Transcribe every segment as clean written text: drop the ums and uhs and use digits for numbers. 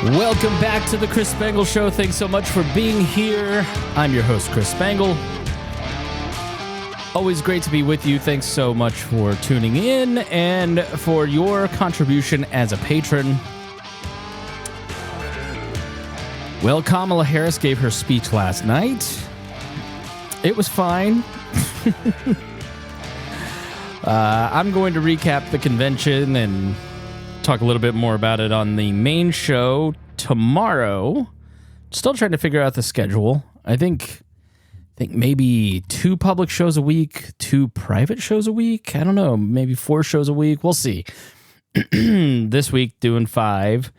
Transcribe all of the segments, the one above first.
Welcome back to the Chris Spangle Show. Thanks so much for being here. I'm your host, Chris Spangle. Always great to be with you. Thanks so much for tuning in and for your contribution as a patron. Well, Kamala Harris gave her speech last night. It was fine. I'm going to recap the convention and talk a little bit more about it on the main show tomorrow. Still trying to figure out the schedule. I think maybe 2 public shows a week, 2 private shows a week. I don't know, maybe 4 shows a week. We'll see. This week doing 5.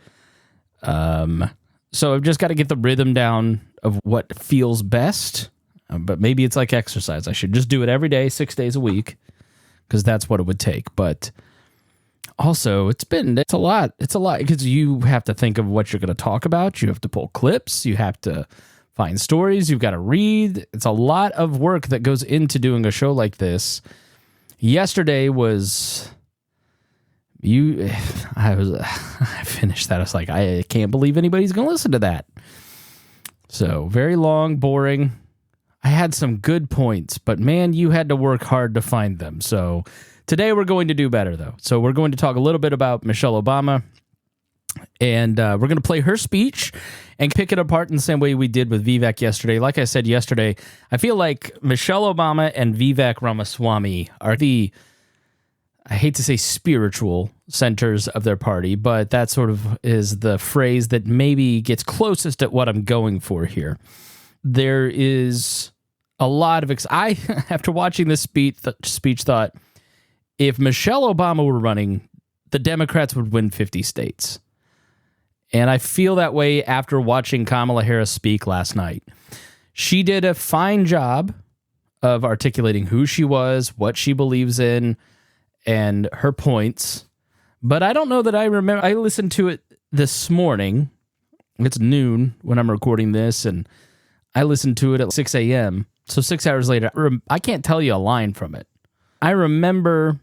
So I've just got to get the rhythm down of what feels best. But maybe it's like exercise. I should just do it every day, 6 days a week, because that's what it would take. But also, it's a lot. It's a lot because you have to think of what you're going to talk about. You have to pull clips. You have to find stories. You've got to read. It's a lot of work that goes into doing a show like this. Yesterday was I finished that. I was like, I can't believe anybody's going to listen to that. So very long, boring. I had some good points, but man, you had to work hard to find them. So today we're going to do better, though. So we're going to talk a little bit about Michelle Obama, and we're going to play her speech and pick it apart in the same way we did with Vivek yesterday. Like I said yesterday, I feel like Michelle Obama and Vivek Ramaswamy are the, I hate to say spiritual centers of their party, but that sort of is the phrase that maybe gets closest at what I'm going for here. There is a lot of, I, after watching this speech, thought, if Michelle Obama were running, the Democrats would win 50 states. And I feel that way after watching Kamala Harris speak last night. She did a fine job of articulating who she was, what she believes in, and her points. But I don't know that I remember. I listened to it this morning. It's noon when I'm recording this, and I listened to it at 6 a.m. So 6 hours later, I can't tell you a line from it. I remember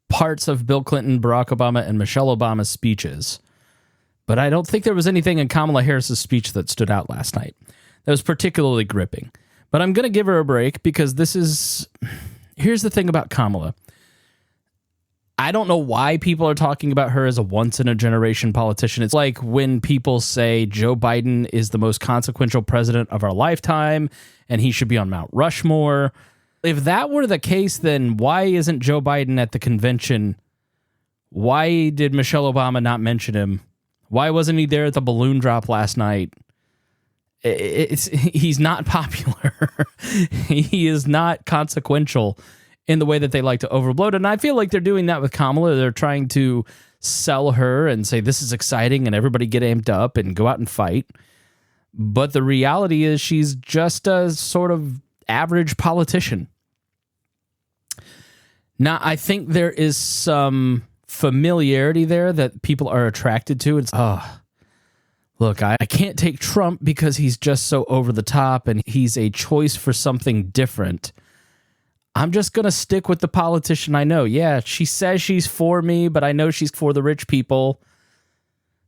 parts of Bill Clinton, Barack Obama, and Michelle Obama's speeches, but I don't think there was anything in Kamala Harris's speech that stood out last night that was particularly gripping. But I'm going to give her a break because here's the thing about Kamala. I don't know why people are talking about her as a once-in-a-generation politician. It's like when people say Joe Biden is the most consequential president of our lifetime and he should be on Mount Rushmore. If that were the case, then why isn't Joe Biden at the convention? Why did Michelle Obama not mention him? Why wasn't he there at the balloon drop last night? He's not popular. He is not consequential in the way that they like to overblow it. And I feel like they're doing that with Kamala. They're trying to sell her and say, this is exciting, and everybody get amped up and go out and fight. But the reality is she's just a sort of average politician. Now, I think there is some familiarity there that people are attracted to. It's, look, I can't take Trump because he's just so over the top and he's a choice for something different. I'm just going to stick with the politician I know. Yeah, she says she's for me, but I know she's for the rich people.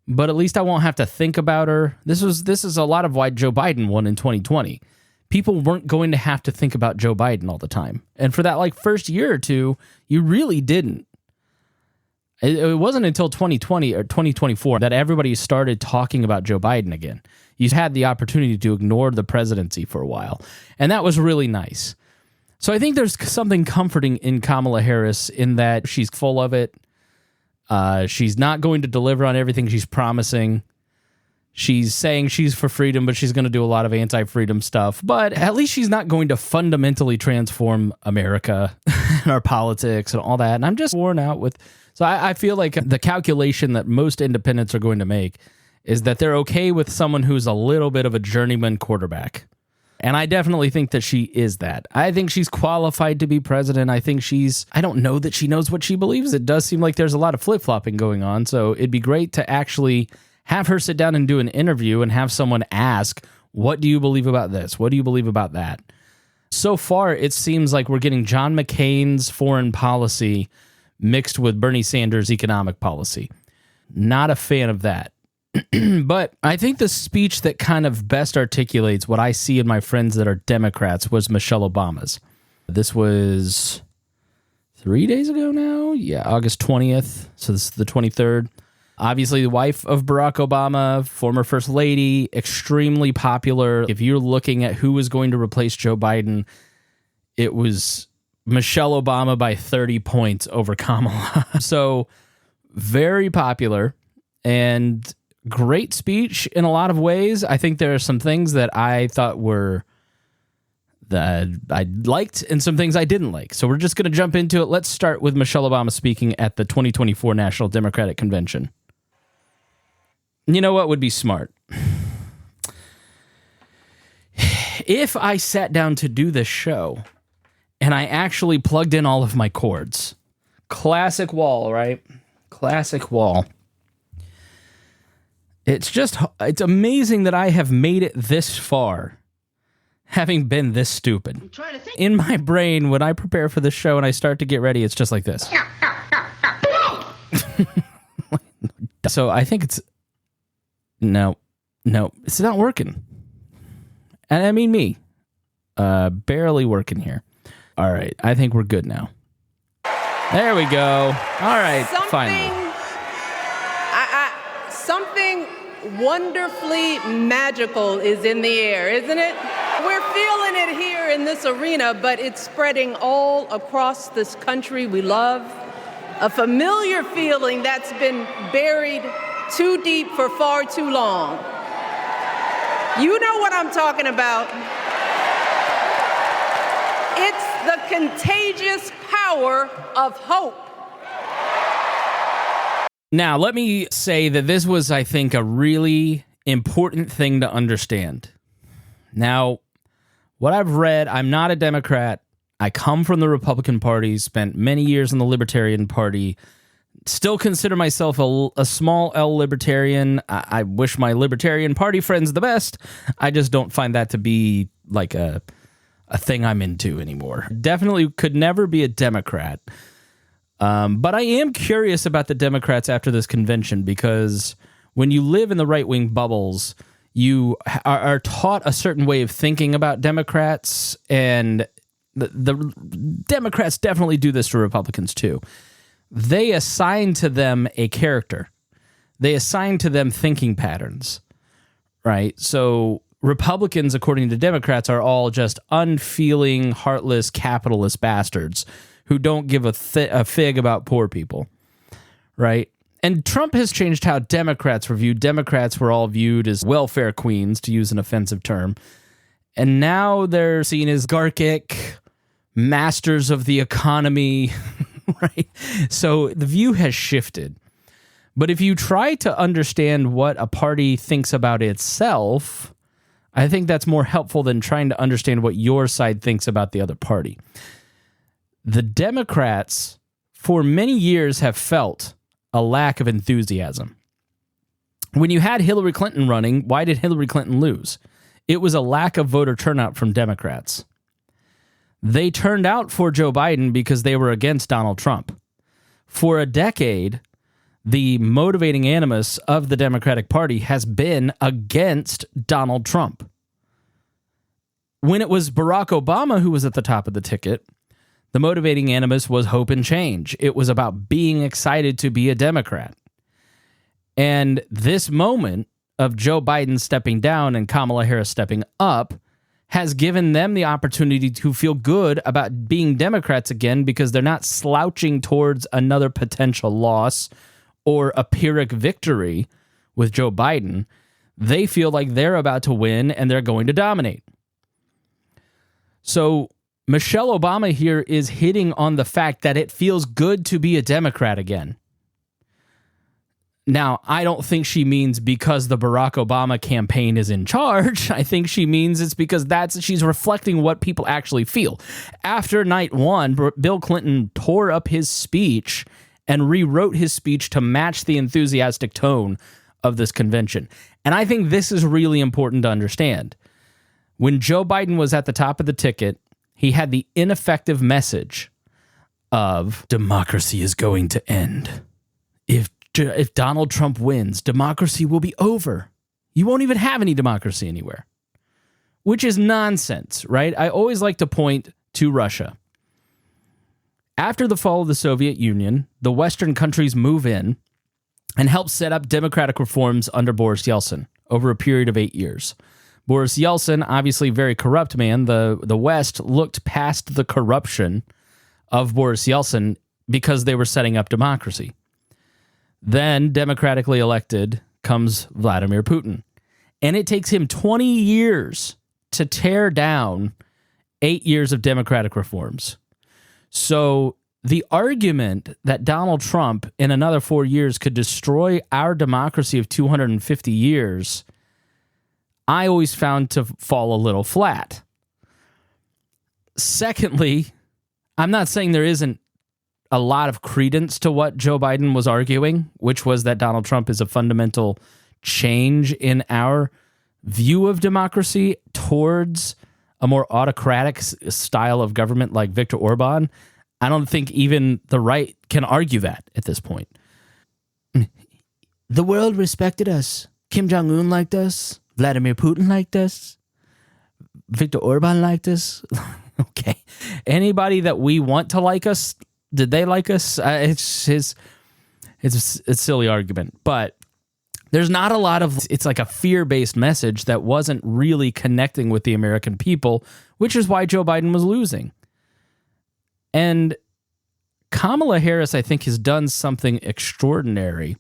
But at least I won't have to think about her. This is a lot of why Joe Biden won in 2020. People weren't going to have to think about Joe Biden all the time. And for that first year or two, you really didn't. It wasn't until 2020 or 2024 that everybody started talking about Joe Biden again. You had the opportunity to ignore the presidency for a while. And that was really nice. So I think there's something comforting in Kamala Harris in that she's full of it. She's not going to deliver on everything she's promising. She's saying she's for freedom, but she's going to do a lot of anti-freedom stuff. But at least she's not going to fundamentally transform America and our politics and all that. And I'm just worn out with... So I feel like the calculation that most independents are going to make is that they're okay with someone who's a little bit of a journeyman quarterback. And I definitely think that she is that. I think she's qualified to be president. I don't know that she knows what she believes. It does seem like there's a lot of flip-flopping going on. So it'd be great to actually have her sit down and do an interview and have someone ask, what do you believe about this? What do you believe about that? So far, it seems like we're getting John McCain's foreign policy mixed with Bernie Sanders' economic policy. Not a fan of that. But I think the speech that kind of best articulates what I see in my friends that are Democrats was Michelle Obama's. This was 3 days ago now? Yeah, August 20th. So this is the 23rd. Obviously, the wife of Barack Obama, former first lady, extremely popular. If you're looking at who was going to replace Joe Biden, it was Michelle Obama by 30 points over Kamala. So very popular and great speech in a lot of ways. I think there are some things that I thought were that I liked and some things I didn't like. So we're just going to jump into it. Let's start with Michelle Obama speaking at the 2024 National Democratic Convention. You know what would be smart? If I sat down to do this show and I actually plugged in all of my cords. Classic wall, right? Classic wall. It's amazing that I have made it this far, having been this stupid. I'm trying to think. In my brain, when I prepare for the show and I start to get ready, it's just like this. So I think it's... No, it's not working. And I mean me. Barely working here. All right, I think we're good now. There we go. All right, finally. Something wonderfully magical is in the air, isn't it? We're feeling it here in this arena, but it's spreading all across this country we love. A familiar feeling that's been buried too deep for far too long. You know what I'm talking about. It's the contagious power of hope. Now, let me say that this was, I think, a really important thing to understand. Now, what I've read, I'm not a Democrat. I come from the Republican Party, spent many years in the Libertarian Party, still consider myself a small L libertarian. I wish my Libertarian Party friends the best. I just don't find that to be like a thing I'm into anymore. Definitely could never be a Democrat. But I am curious about the Democrats after this convention, because when you live in the right-wing bubbles, you are taught a certain way of thinking about Democrats, and the Democrats definitely do this to Republicans too. They assign to them a character. They assign to them thinking patterns, right? So Republicans, according to Democrats, are all just unfeeling, heartless, capitalist bastards who don't give a fig about poor people, right? And Trump has changed how Democrats were viewed. Democrats were all viewed as welfare queens, to use an offensive term. And now they're seen as garkic, masters of the economy, right? So the view has shifted. But if you try to understand what a party thinks about itself, I think that's more helpful than trying to understand what your side thinks about the other party. The Democrats, for many years, have felt a lack of enthusiasm. When you had Hillary Clinton running, why did Hillary Clinton lose? It was a lack of voter turnout from Democrats. They turned out for Joe Biden because they were against Donald Trump. For a decade, the motivating animus of the Democratic Party has been against Donald Trump. When it was Barack Obama who was at the top of the ticket, the motivating animus was hope and change. It was about being excited to be a Democrat. And this moment of Joe Biden stepping down and Kamala Harris stepping up has given them the opportunity to feel good about being Democrats again, because they're not slouching towards another potential loss or a Pyrrhic victory with Joe Biden. They feel like they're about to win and they're going to dominate. So Michelle Obama here is hitting on the fact that it feels good to be a Democrat again. Now, I don't think she means because the Barack Obama campaign is in charge. I think she means it's because she's reflecting what people actually feel. After night one, Bill Clinton tore up his speech and rewrote his speech to match the enthusiastic tone of this convention. And I think this is really important to understand. When Joe Biden was at the top of the ticket, he had the ineffective message of democracy is going to end if if Donald Trump wins, democracy will be over. You won't even have any democracy anywhere, which is nonsense, right? I always like to point to Russia. After the fall of the Soviet Union, the Western countries move in and help set up democratic reforms under Boris Yeltsin over a period of 8 years. Boris Yeltsin, obviously very corrupt man. The West looked past the corruption of Boris Yeltsin because they were setting up democracy. Then, democratically elected, comes Vladimir Putin. And it takes him 20 years to tear down 8 years of democratic reforms. So the argument that Donald Trump in another 4 years could destroy our democracy of 250 years, I always found to fall a little flat. Secondly, I'm not saying there isn't a lot of credence to what Joe Biden was arguing, which was that Donald Trump is a fundamental change in our view of democracy towards a more autocratic style of government like Viktor Orban. I don't think even the right can argue that at this point. The world respected us. Kim Jong-un liked us. Vladimir Putin liked us. Viktor Orban liked us. Okay. Anybody that we want to like us, did they like us? It's a silly argument, but there's not a lot of, it's like a fear-based message that wasn't really connecting with the American people, which is why Joe Biden was losing. And Kamala Harris, I think, has done something extraordinary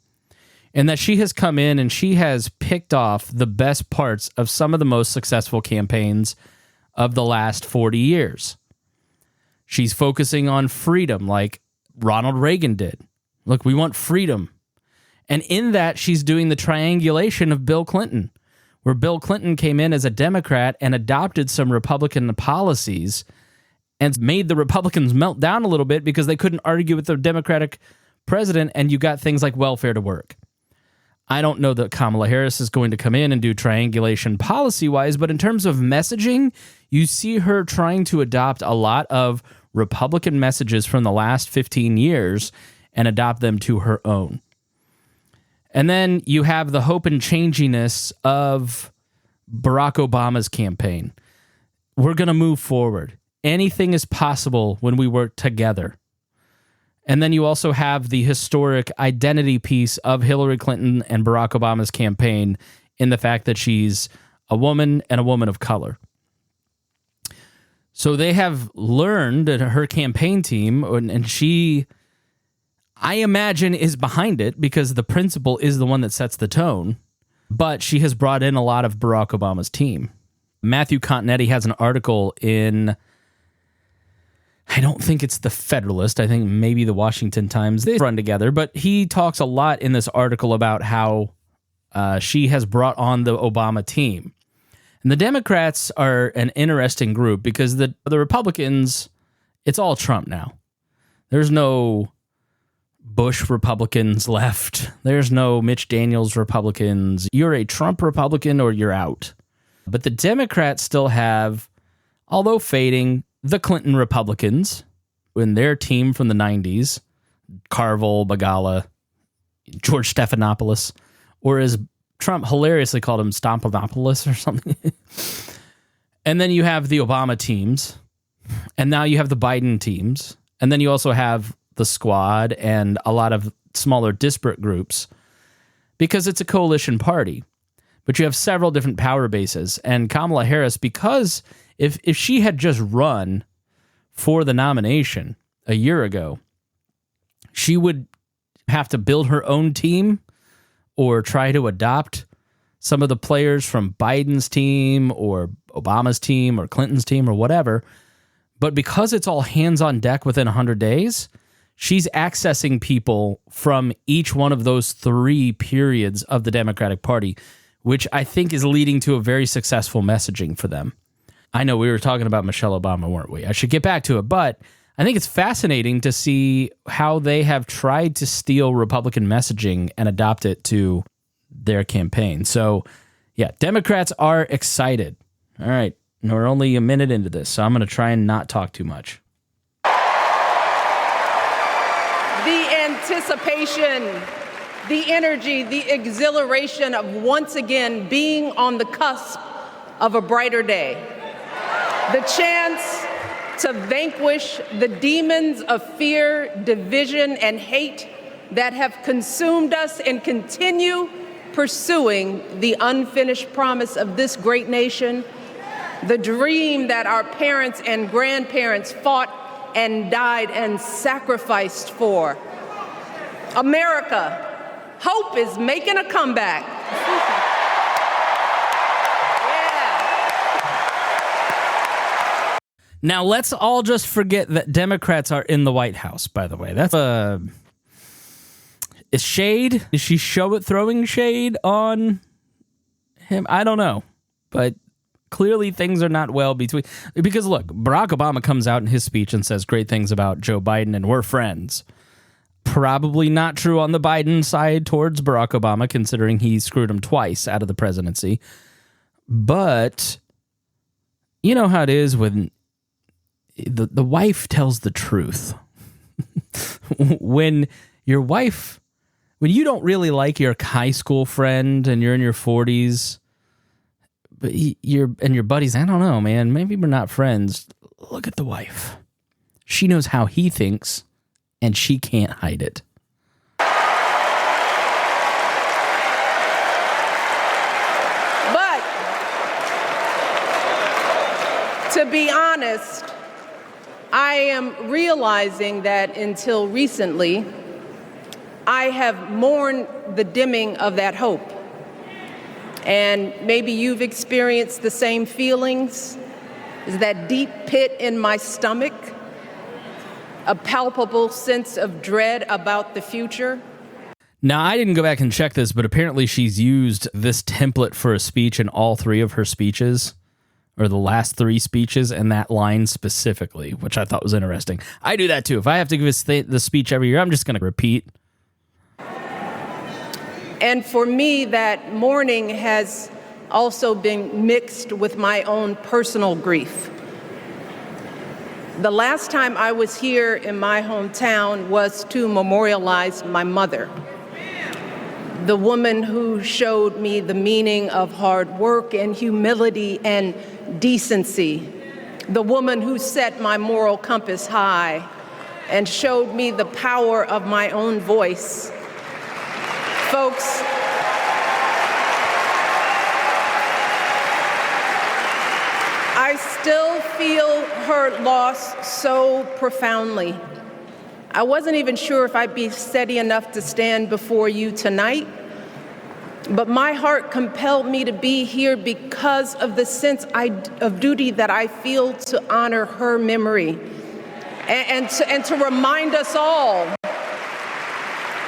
in that she has come in and she has picked off the best parts of some of the most successful campaigns of the last 40 years. She's focusing on freedom like Ronald Reagan did. Look, we want freedom. And in that, she's doing the triangulation of Bill Clinton, where Bill Clinton came in as a Democrat and adopted some Republican policies and made the Republicans melt down a little bit because they couldn't argue with the Democratic president, and you got things like welfare to work. I don't know that Kamala Harris is going to come in and do triangulation policy-wise, but in terms of messaging, you see her trying to adopt a lot of Republican messages from the last 15 years and adopt them to her own. And then you have the hope and changiness of Barack Obama's campaign. We're going to move forward. Anything is possible when we work together. And then you also have the historic identity piece of Hillary Clinton and Barack Obama's campaign in the fact that she's a woman and a woman of color. So they have learned that her campaign team, and she, I imagine, is behind it because the principal is the one that sets the tone, but she has brought in a lot of Barack Obama's team. Matthew Continetti has an article in, I don't think it's the Federalist, I think maybe the Washington Times, they run together, but he talks a lot in this article about how she has brought on the Obama team. And the Democrats are an interesting group because the Republicans, it's all Trump now. There's no Bush Republicans left. There's no Mitch Daniels Republicans. You're a Trump Republican or you're out. But the Democrats still have, although fading, the Clinton Republicans in their team from the 90s, Carville, Begala, George Stephanopoulos, or as Trump hilariously called him, Stompanopoulos or something. And then you have the Obama teams, and now you have the Biden teams, and then you also have the Squad and a lot of smaller disparate groups because it's a coalition party. But you have several different power bases, and Kamala Harris, because if she had just run for the nomination a year ago, she would have to build her own team or try to adopt some of the players from Biden's team or Obama's team or Clinton's team or whatever. But because it's all hands on deck within 100 days, she's accessing people from each one of those three periods of the Democratic Party, which I think is leading to a very successful messaging for them. I know we were talking about Michelle Obama, weren't we? I should get back to it, but I think it's fascinating to see how they have tried to steal Republican messaging and adopt it to their campaign. So, yeah, Democrats are excited. All right, we're only a minute into this, so I'm going to try and not talk too much. the energy, the exhilaration of once again being on the cusp of a brighter day. The chance to vanquish the demons of fear, division, and hate that have consumed us and continue pursuing the unfinished promise of this great nation, the dream that our parents and grandparents fought and died and sacrificed for. America, hope is making a comeback. Now, let's all just forget that Democrats are in the White House, by the way. That's is shade? Is she throwing shade on him? I don't know. But clearly things are not well between... Because, look, Barack Obama comes out in his speech and says great things about Joe Biden, and we're friends. Probably not true on the Biden side towards Barack Obama, considering he screwed him twice out of the presidency. But you know how it is when the wife tells the truth. When your wife, when you don't really like your high school friend and you're in your 40s, but your buddies, I don't know, man, maybe we're not friends. Look at the wife. She knows how he thinks, and she can't hide it. But to be honest, I am realizing that until recently, I have mourned the dimming of that hope. And maybe you've experienced the same feelings. Is that deep pit in my stomach, a palpable sense of dread about the future? Now, I didn't go back and check this, but apparently she's used this template for a speech in all three of her speeches, or the last three speeches, and that line specifically, which I thought was interesting. I do that too. If I have to give the speech every year, I'm just going to repeat. And for me, that mourning has also been mixed with my own personal grief. The last time I was here in my hometown was to memorialize my mother, the woman who showed me the meaning of hard work and humility and decency, the woman who set my moral compass high and showed me the power of my own voice. Folks, I still feel her loss so profoundly. I wasn't even sure if I'd be steady enough to stand before you tonight, but my heart compelled me to be here because of the sense of duty that I feel to honor her memory and to remind us all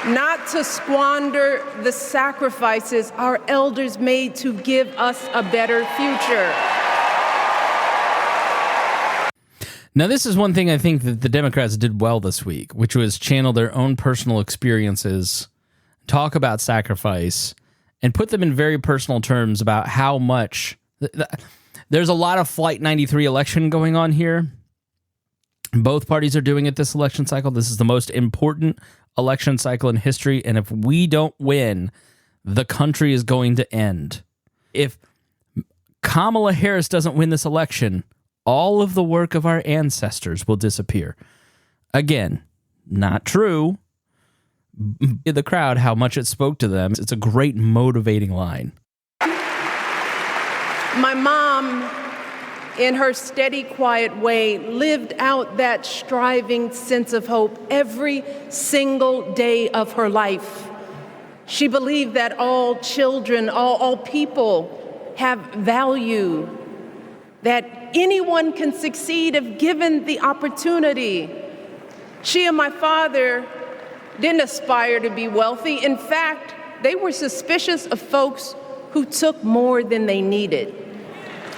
not to squander the sacrifices our elders made to give us a better future. Now, this is one thing I think that the Democrats did well this week, which was channel their own personal experiences, talk about sacrifice, and put them in very personal terms about how much... There's a lot of Flight 93 election going on here. Both parties are doing it this election cycle. This is the most important election cycle in history, and if we don't win, the country is going to end. If Kamala Harris doesn't win this election, all of the work of our ancestors will disappear. Again, not true. The crowd, how much it spoke to them. It's a great motivating line. My mom, in her steady, quiet way, lived out that striving sense of hope every single day of her life. She believed that all children, all people have value, that anyone can succeed if given the opportunity. She and my father didn't aspire to be wealthy. In fact, they were suspicious of folks who took more than they needed.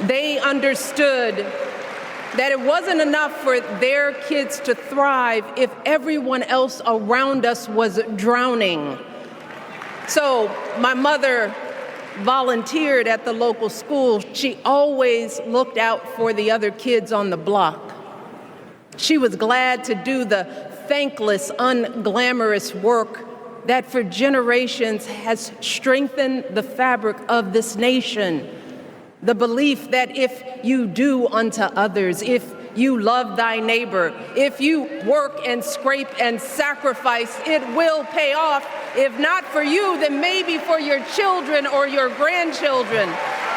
They understood that it wasn't enough for their kids to thrive if everyone else around us was drowning. So my mother volunteered at the local school. She always looked out for the other kids on the block. She was glad to do the thankless, unglamorous work that for generations has strengthened the fabric of this nation. The belief that if you do unto others, if you love thy neighbor, if you work and scrape and sacrifice, it will pay off. If not for you, then maybe for your children or your grandchildren.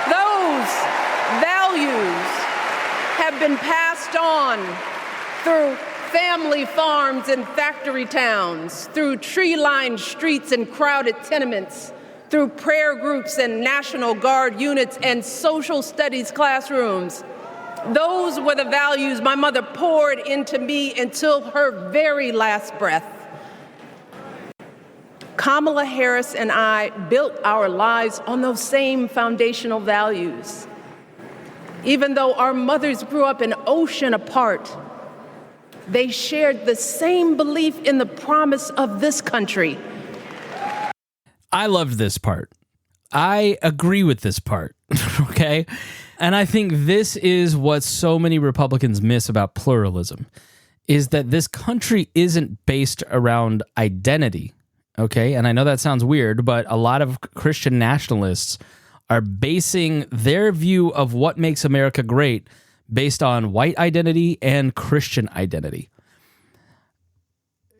Those values have been passed on through family farms and factory towns, through tree-lined streets and crowded tenements, through prayer groups and National Guard units and social studies classrooms. Those were the values my mother poured into me until her very last breath. Kamala Harris and I built our lives on those same foundational values. Even though our mothers grew up an ocean apart, they shared the same belief in the promise of this country. I loved this part. I agree with this part, okay? And I think this is what so many Republicans miss about pluralism, is that this country isn't based around identity, okay? And I know that sounds weird, but a lot of Christian nationalists are basing their view of what makes America great based on white identity and Christian identity.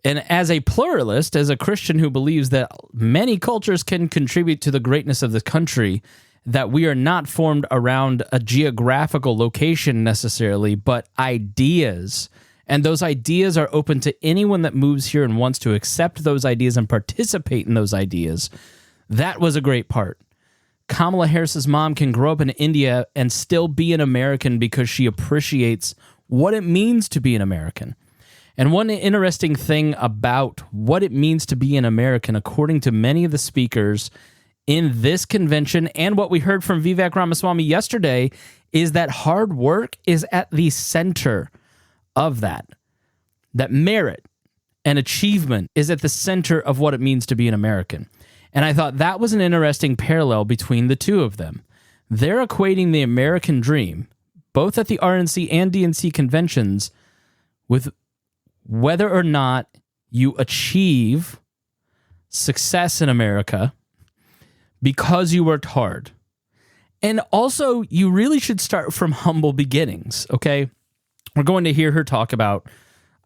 And as a pluralist, as a Christian who believes that many cultures can contribute to the greatness of this country, that we are not formed around a geographical location necessarily, but ideas. And those ideas are open to anyone that moves here and wants to accept those ideas and participate in those ideas. That was a great part. Kamala Harris's mom can grow up in India and still be an American because she appreciates what it means to be an American. And one interesting thing about what it means to be an American, according to many of the speakers in this convention and what we heard from Vivek Ramaswamy yesterday, is that hard work is at the center of that. That merit and achievement is at the center of what it means to be an American. And I thought that was an interesting parallel between the two of them. They're equating the American dream, both at the RNC and DNC conventions, with whether or not you achieve success in America because you worked hard. And also, you really should start from humble beginnings, okay? We're going to hear her talk about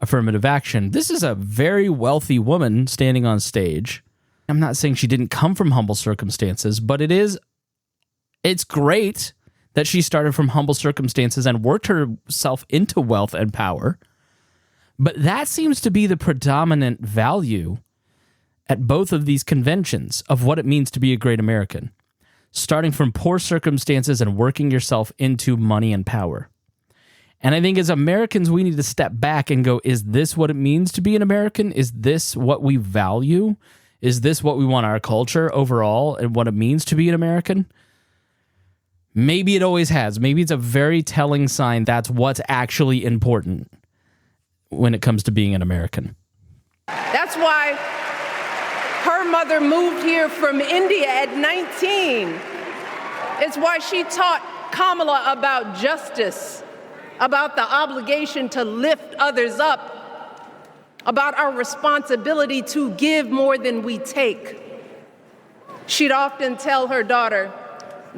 affirmative action. This is a very wealthy woman standing on stage. I'm not saying she didn't come from humble circumstances, but it's great that she started from humble circumstances and worked herself into wealth and power. But that seems to be the predominant value at both of these conventions of what it means to be a great American, starting from poor circumstances and working yourself into money and power. And I think as Americans, we need to step back and go, is this what it means to be an American? Is this what we value? Is this what we want our culture overall and what it means to be an American? Maybe it always has. Maybe it's a very telling sign that's what's actually important when it comes to being an American. That's why her mother moved here from India at 19. It's why she taught Kamala about justice, about the obligation to lift others up, about our responsibility to give more than we take. She'd often tell her daughter,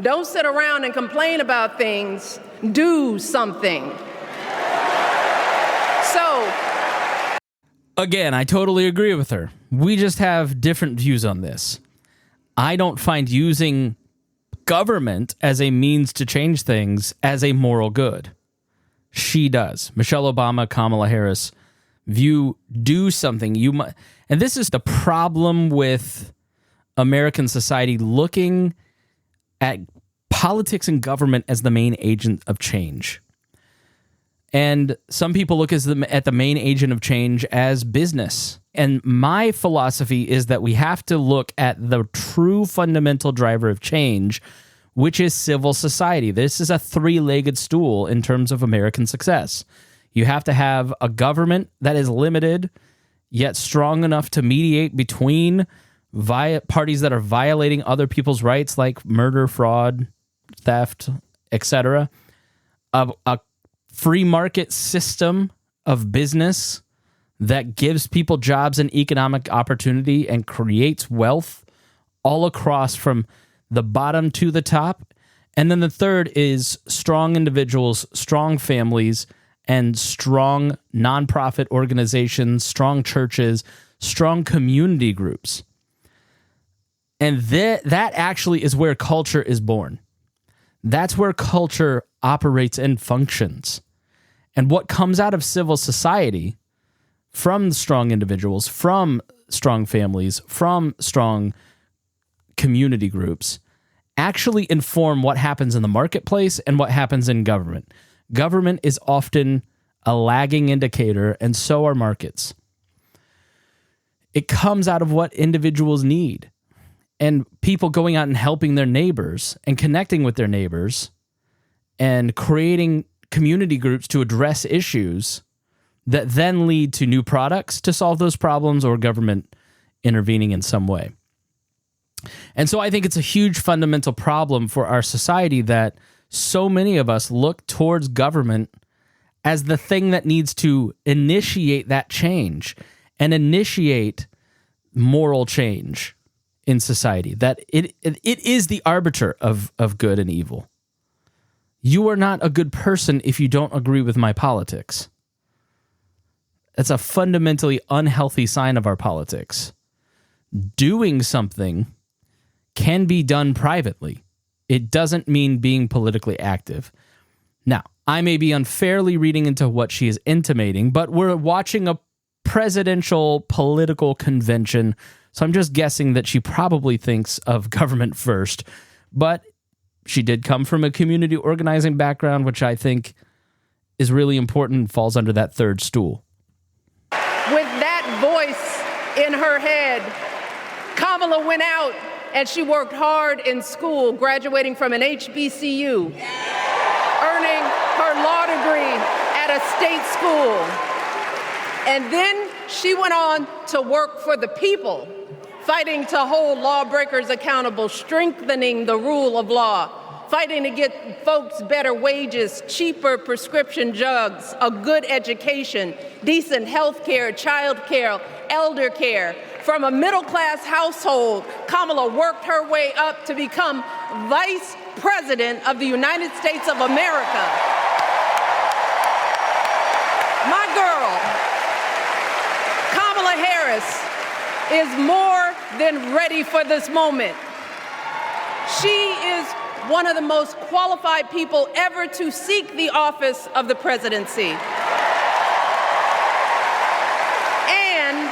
don't sit around and complain about things, do something. So, again, I totally agree with her. We just have different views on this. I don't find using government as a means to change things as a moral good. She does. Michelle Obama, Kamala Harris view do something. And this is the problem with American society looking at politics and government as the main agent of change. And some people look at the main agent of change as business. And my philosophy is that we have to look at the true fundamental driver of change, which is civil society. This is a three-legged stool in terms of American success. You have to have a government that is limited, yet strong enough to mediate between parties that are violating other people's rights, like murder, fraud, theft, etc. A free market system of business that gives people jobs and economic opportunity and creates wealth all across from the bottom to the top. And then the third is strong individuals, strong families, and strong nonprofit organizations, strong churches, strong community groups. And that actually is where culture is born. That's where culture operates and functions. And what comes out of civil society from strong individuals, from strong families, from strong community groups actually inform what happens in the marketplace and what happens in government. Government is often a lagging indicator, and so are markets. It comes out of what individuals need. And people going out and helping their neighbors and connecting with their neighbors and creating community groups to address issues that then lead to new products to solve those problems or government intervening in some way. And so I think it's a huge fundamental problem for our society that so many of us look towards government as the thing that needs to initiate that change and initiate moral change in society, that it is the arbiter of good and evil. You are not a good person if you don't agree with my politics. That's a fundamentally unhealthy sign of our politics. Doing something can be done privately. It doesn't mean being politically active. Now, I may be unfairly reading into what she is intimating, but we're watching a presidential political convention, so I'm just guessing that she probably thinks of government first. But she did come from a community organizing background, which I think is really important and falls under that third stool. With that voice in her head, Kamala went out and she worked hard in school, graduating from an HBCU, earning her law degree at a state school. And then she went on to work for the people, fighting to hold lawbreakers accountable, strengthening the rule of law, fighting to get folks better wages, cheaper prescription drugs, a good education, decent health care, child care, elder care. From a middle-class household, Kamala worked her way up to become Vice President of the United States of America. My girl, Kamala Harris, is more than ready for this moment. She is one of the most qualified people ever to seek the office of the presidency. And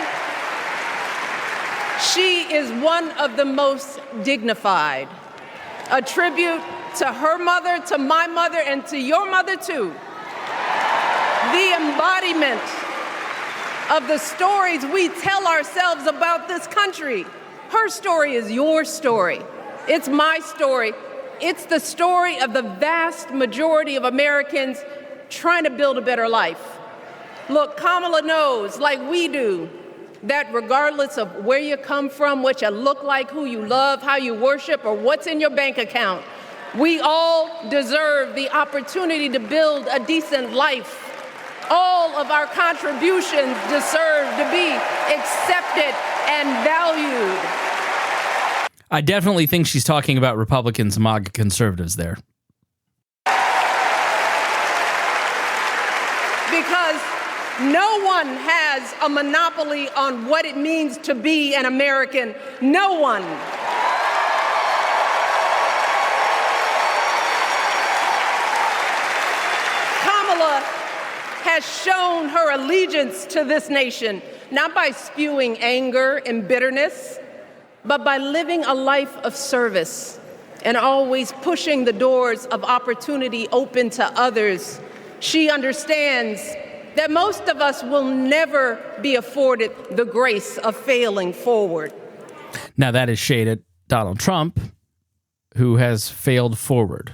she is one of the most dignified. A tribute to her mother, to my mother, and to your mother too. The embodiment of the stories we tell ourselves about this country. Her story is your story. It's my story. It's the story of the vast majority of Americans trying to build a better life. Look, Kamala knows, like we do, that regardless of where you come from, what you look like, who you love, how you worship, or what's in your bank account, we all deserve the opportunity to build a decent life. All of our contributions deserve to be accepted and valued. I definitely think she's talking about Republicans and MAGA conservatives there. Because no one has a monopoly on what it means to be an American. No one. Kamala has shown her allegiance to this nation, not by spewing anger and bitterness, but by living a life of service and always pushing the doors of opportunity open to others. She understands that most of us will never be afforded the grace of failing forward. Now that is shade at Donald Trump, who has failed forward.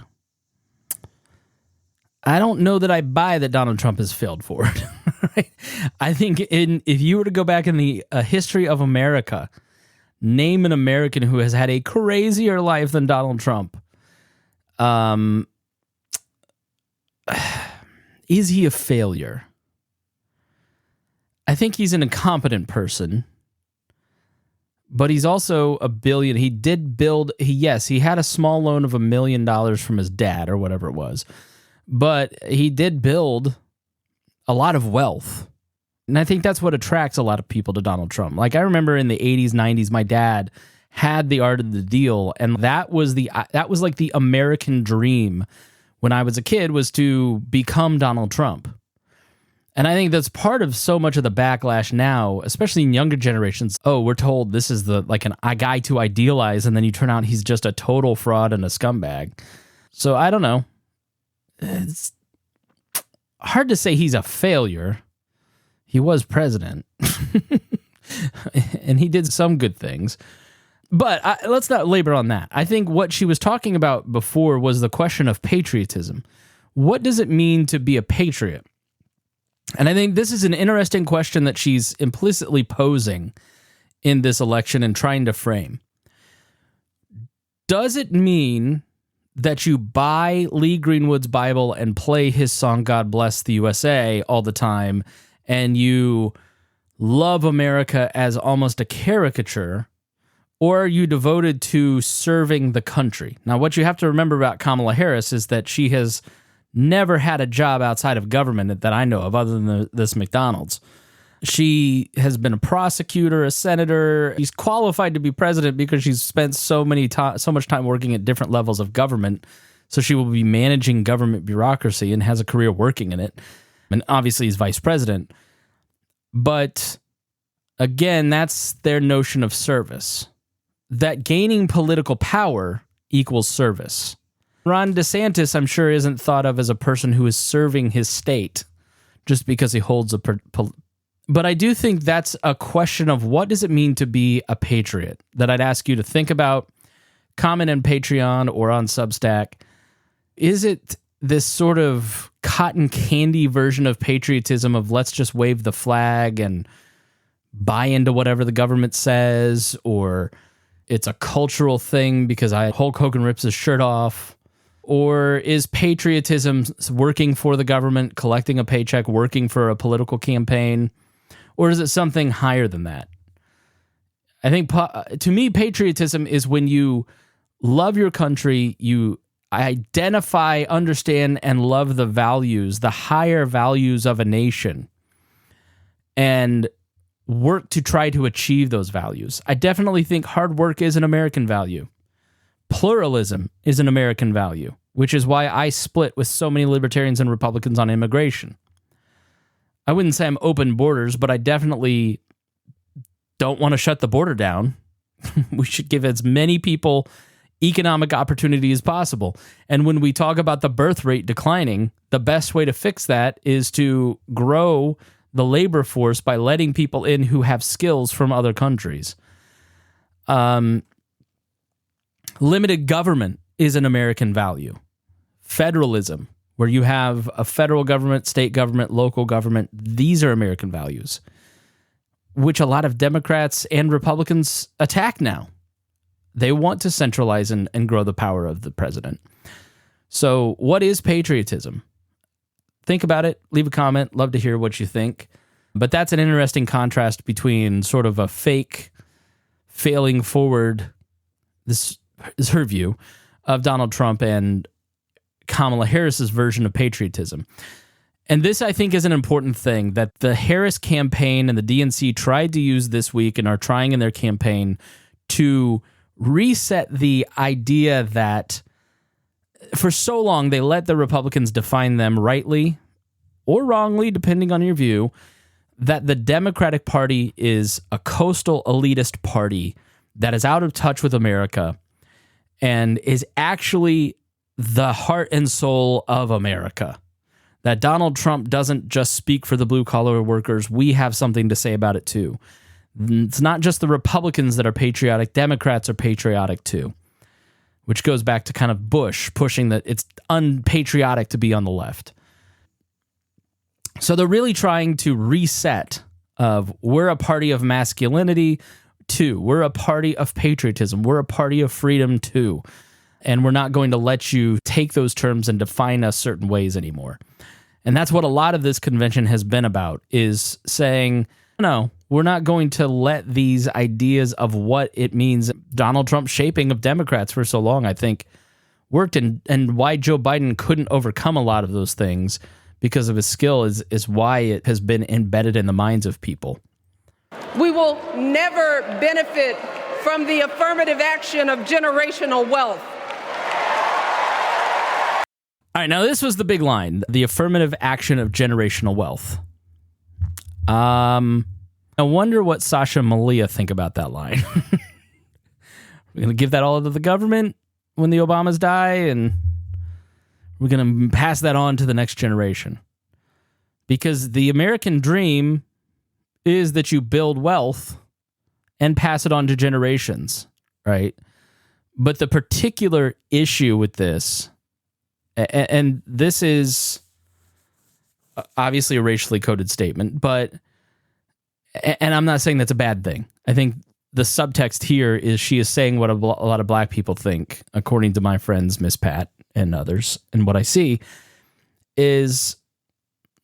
I don't know that I buy that Donald Trump has failed forward. Right? I think if you were to go back in the history of America, name an American who has had a crazier life than Donald Trump. Is he a failure? I I think he's an incompetent person, but he's also a billion. He did build, he had a small loan of $1 million from his dad or whatever it was, but he did build a lot of wealth. And I think that's what attracts a lot of people to Donald Trump. Like, I remember in the 80s, 90s, my dad had The Art of the Deal, and that was like the American dream when I was a kid, was to become Donald Trump. And I think that's part of so much of the backlash now, especially in younger generations. Oh, we're told this is a guy to idealize, and then you turn out he's just a total fraud and a scumbag. So I don't know. It's hard to say he's a failure. He was president, and he did some good things. But let's not labor on that. I think what she was talking about before was the question of patriotism. What does it mean to be a patriot? And I think this is an interesting question that she's implicitly posing in this election and trying to frame. Does it mean that you buy Lee Greenwood's Bible and play his song, God Bless the USA, all the time, and you love America as almost a caricature, or are you devoted to serving the country? Now, what you have to remember about Kamala Harris is that she has never had a job outside of government that I know of, other than this McDonald's. She has been a prosecutor, a senator. She's qualified to be president because she's spent so much time working at different levels of government. So she will be managing government bureaucracy and has a career working in it. And obviously is vice president. But again, that's their notion of service. That gaining political power equals service. Ron DeSantis, I'm sure, isn't thought of as a person who is serving his state just because he holds a... But I do think that's a question of what does it mean to be a patriot that I'd ask you to think about. Comment on Patreon or on Substack. Is it this sort of cotton candy version of patriotism of let's just wave the flag and buy into whatever the government says, or it's a cultural thing because Hulk Hogan rips his shirt off? Or is patriotism working for the government, collecting a paycheck, working for a political campaign? Or is it something higher than that? I think, to me, patriotism is when you love your country, you identify, understand, and love the values, the higher values of a nation, and work to try to achieve those values. I definitely think hard work is an American value. Pluralism is an American value, which is why I split with so many libertarians and Republicans on immigration. I wouldn't say I'm open borders, but I definitely don't want to shut the border down. We should give as many people economic opportunity as possible. And when we talk about the birth rate declining, the best way to fix that is to grow the labor force by letting people in who have skills from other countries. Limited government is an American value. Federalism, where you have a federal government, state government, local government, these are American values, which a lot of Democrats and Republicans attack now. They want to centralize and grow the power of the president. So what is patriotism? Think about it. Leave a comment. Love to hear what you think. But that's an interesting contrast between sort of a fake, failing forward, this is her view, of Donald Trump and Kamala Harris's version of patriotism. And this, I think, is an important thing that the Harris campaign and the DNC tried to use this week and are trying in their campaign to reset the idea that for so long they let the Republicans define them rightly or wrongly, depending on your view, that the Democratic Party is a coastal elitist party that is out of touch with America and is actually the heart and soul of America. That Donald Trump doesn't just speak for the blue-collar workers. We have something to say about it, too. It's not just the Republicans that are patriotic. Democrats are patriotic, too, which goes back to kind of Bush pushing that it's unpatriotic to be on the left. So they're really trying to reset of we're a party of masculinity, too. We're a party of patriotism. We're a party of freedom, too. And we're not going to let you take those terms and define us certain ways anymore. And that's what a lot of this convention has been about, is saying No, we're not going to let these ideas of what it means. Donald Trump's shaping of Democrats for so long, I think, worked, and why Joe Biden couldn't overcome a lot of those things because of his skill is why it has been embedded in the minds of people. We will never benefit from the affirmative action of generational wealth. All right, now this was the big line, the affirmative action of generational wealth. I wonder what Sasha and Malia think about that line. We're going to give that all to the government when the Obamas die, and we're going to pass that on to the next generation. Because the American dream is that you build wealth and pass it on to generations, right? But the particular issue with this, and this is obviously a racially coded statement, but, and I'm not saying that's a bad thing. I think the subtext here is she is saying what a lot of black people think, according to my friends, Miss Pat and others. And what I see is,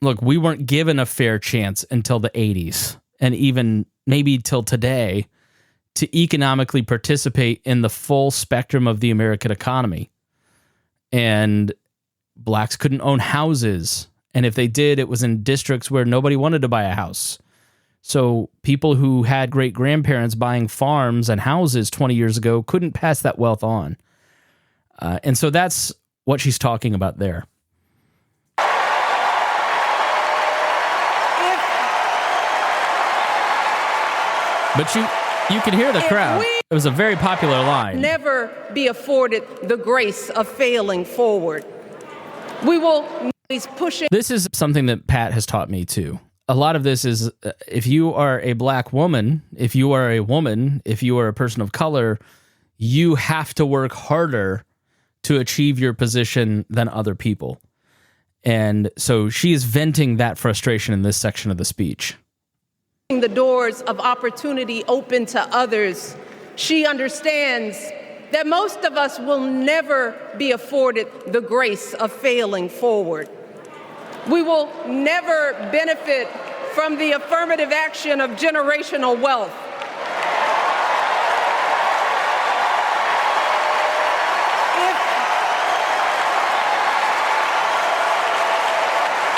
look, we weren't given a fair chance until the 80s and even maybe till today to economically participate in the full spectrum of the American economy. And blacks couldn't own houses. And if they did, it was in districts where nobody wanted to buy a house. So people who had great-grandparents buying farms and houses 20 years ago couldn't pass that wealth on. And so that's what she's talking about there. But you can hear the crowd. It was a very popular line. Never be afforded the grace of failing forward. We will always push it. This is something that Pat has taught me too. A lot of this is if you are a black woman, if you are a woman, if you are a person of color, you have to work harder to achieve your position than other people. And so she is venting that frustration in this section of the speech. The doors of opportunity open to others. She understands that most of us will never be afforded the grace of failing forward. We will never benefit from the affirmative action of generational wealth.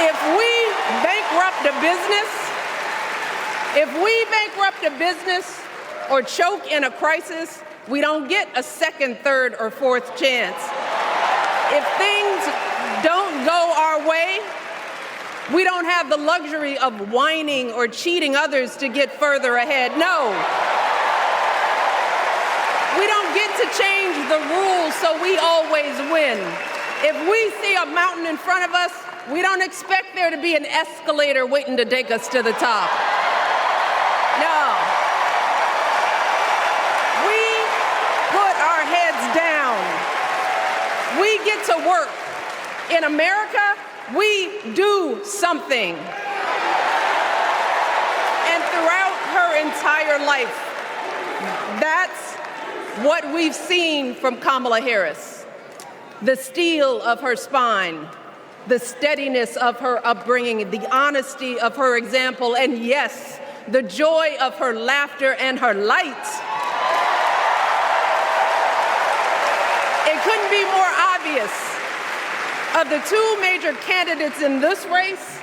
If we bankrupt a business or choke in a crisis, we don't get a second, third, or fourth chance. If things don't go our way, we don't have the luxury of whining or cheating others to get further ahead. No. We don't get to change the rules so we always win. If we see a mountain in front of us, we don't expect there to be an escalator waiting to take us to the top. No. We put our heads down. We get to work. In America, we do something. And throughout her entire life, that's what we've seen from Kamala Harris. The steel of her spine, the steadiness of her upbringing, the honesty of her example, and yes, the joy of her laughter and her light. It couldn't be more obvious. Of the two major candidates in this race,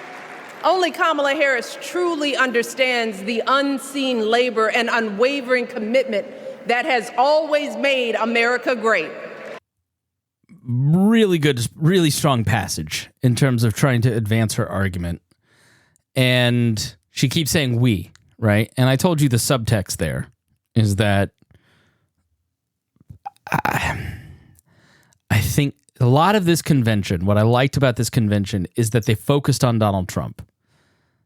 only Kamala Harris truly understands the unseen labor and unwavering commitment that has always made America great. Really good, really strong passage in terms of trying to advance her argument. And she keeps saying we, right? And I told you the subtext there is that I think a lot of this convention, what I liked about this convention is that they focused on Donald Trump.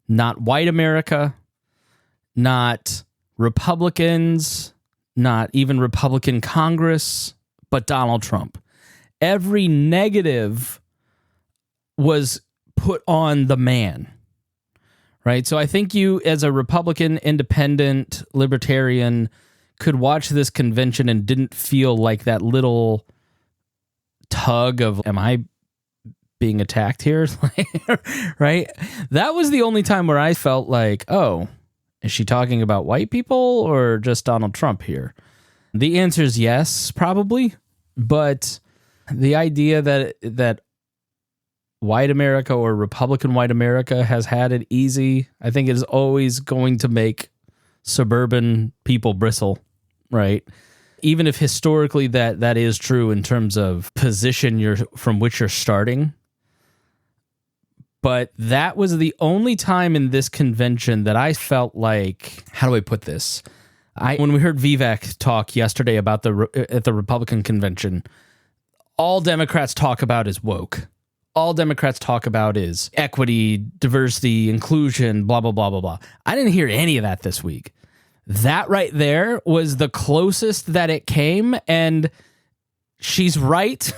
Not white America, not Republicans, not even Republican Congress, but Donald Trump. Every negative was put on the man, right? So I think you, as a Republican, independent, libertarian, could watch this convention and didn't feel like that little tug of, am I being attacked here? Right? That was the only time where I felt like, oh, Is she talking about white people or just Donald Trump here? The answer is yes, probably. But the idea that white America or Republican white America has had it easy, I think is always going to make suburban people bristle, right? Even if historically that is true in terms of position from which you're starting. But that was the only time in this convention that I felt like, how do I put this? When we heard Vivek talk yesterday about at the Republican convention, all Democrats talk about is woke. All Democrats talk about is equity, diversity, inclusion, blah, blah, blah, blah, blah. I didn't hear any of that this week. That right there was the closest that it came, and she's right.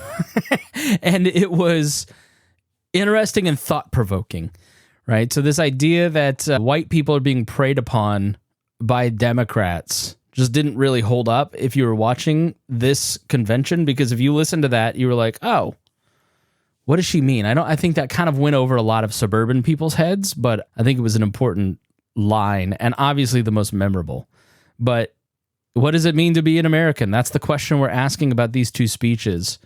And it was interesting and thought-provoking, right? So this idea that white people are being preyed upon by Democrats just didn't really hold up if you were watching this convention, because if you listen to that, you were like, oh, what does she mean? I think that kind of went over a lot of suburban people's heads, but I think it was an important line and obviously the most memorable. But what does it mean to be an American? That's the question we're asking about these two speeches.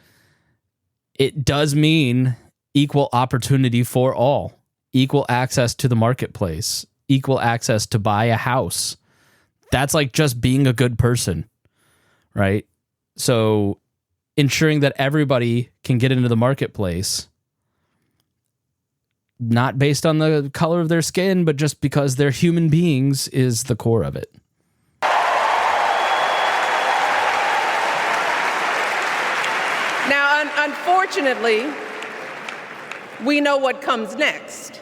It does mean equal opportunity for all, equal access to the marketplace, equal access to buy a house. That's like just being a good person, right? So ensuring that everybody can get into the marketplace, not based on the color of their skin, but just because they're human beings, is the core of it. Now, unfortunately, we know what comes next.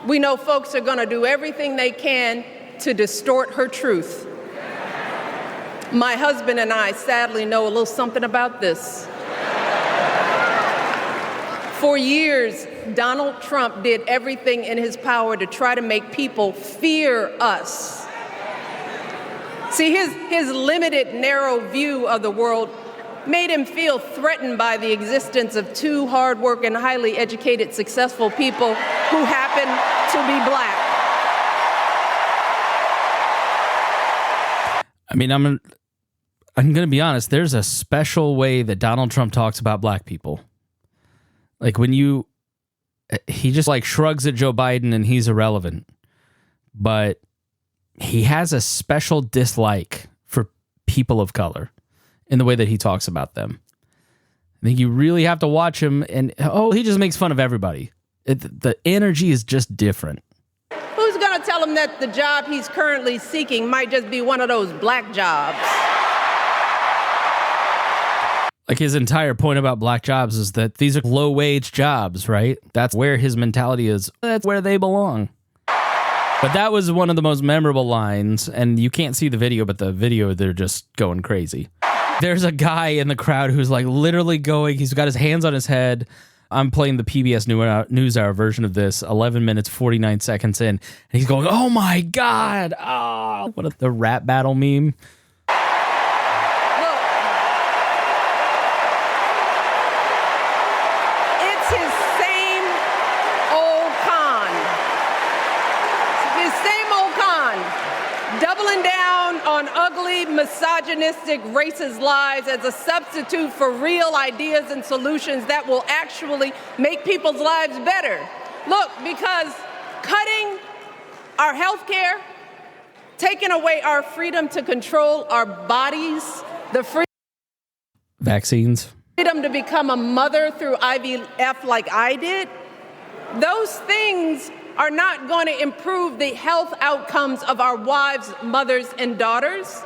We know folks are going to do everything they can to distort her truth. My husband and I sadly know a little something about this. For years, Donald Trump did everything in his power to try to make people fear us. See, his limited, narrow view of the world made him feel threatened by the existence of two hardworking, highly educated, successful people who happen to be black. I mean, I'm going to be honest, there's a special way that Donald Trump talks about black people. Like he just like shrugs at Joe Biden and he's irrelevant. But he has a special dislike for people of color in the way that he talks about them. I think you really have to watch him, and he just makes fun of everybody. The energy is just different. Who's going to tell him that the job he's currently seeking might just be one of those black jobs? Like his entire point about black jobs is that these are low-wage jobs, right? That's where his mentality is. That's where they belong. But that was one of the most memorable lines, and you can't see the video, but the video, they're just going crazy. There's a guy in the crowd who's like literally going, he's got his hands on his head. I'm playing the PBS NewsHour version of this, 11 minutes, 49 seconds in. And he's going, oh my God. Oh, what the rap battle meme. It's his same old con. His same old con. Doubling down on ugly, misogynistic, racist lies as a substitute for real ideas and solutions that will actually make people's lives better. Look, because cutting our health care, taking away our freedom to control our bodies, the vaccines, freedom to become a mother through IVF like I did, those things are not going to improve the health outcomes of our wives, mothers, and daughters.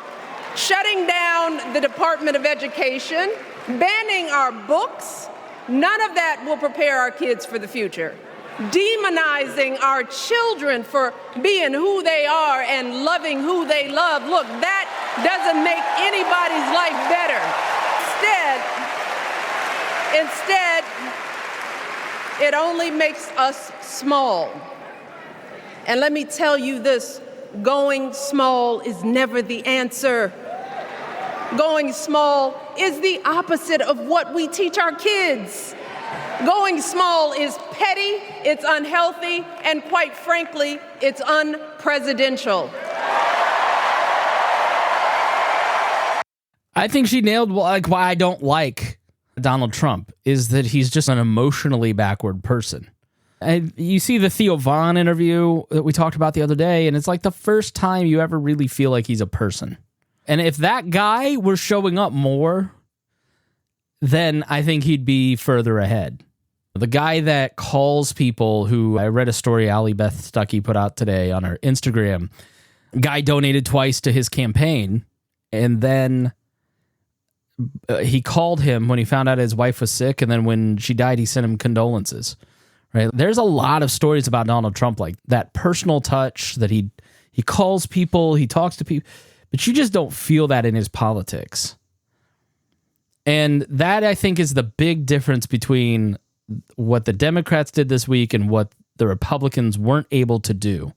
Shutting down the Department of Education, banning our books, none of that will prepare our kids for the future. Demonizing our children for being who they are and loving who they love, look, that doesn't make anybody's life better. Instead, it only makes us small. And let me tell you this, going small is never the answer. Going small is the opposite of what we teach our kids. Going small is petty, it's unhealthy, and quite frankly, it's unproductive. presidential. I think she nailed why I don't like Donald Trump is that he's just an emotionally backward person. And you see the Theo Von interview that we talked about the other day, and it's like the first time you ever really feel like he's a person. And if that guy were showing up more, then I think he'd be further ahead. The guy that calls people who, I read a story Allie Beth Stuckey put out today on her Instagram. Guy donated twice to his campaign, and then he called him when he found out his wife was sick, and then when she died, he sent him condolences. Right? There's a lot of stories about Donald Trump, like that personal touch that he calls people, he talks to people, but you just don't feel that in his politics. And that, I think, is the big difference between what the Democrats did this week and what the Republicans weren't able to do,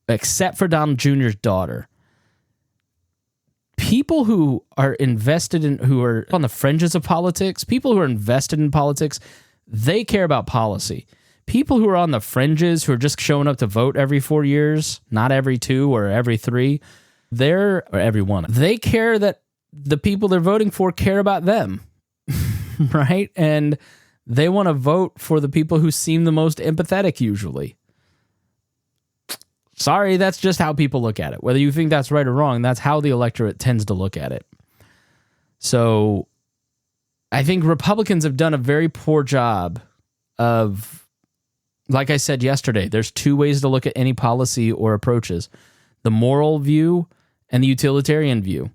except for Donald Jr.'s daughter. People who are invested in, who are on the fringes of politics, people who are invested in politics, they care about policy. People who are on the fringes, who are just showing up to vote every 4 years, not every 2 or every 3, or every 1. They care that the people they're voting for care about them, right? And they want to vote for the people who seem the most empathetic usually. Sorry, that's just how people look at it. Whether you think that's right or wrong, that's how the electorate tends to look at it. So I think Republicans have done a very poor job of, like I said yesterday, there's 2 ways to look at any policy or approaches: the moral view and the utilitarian view.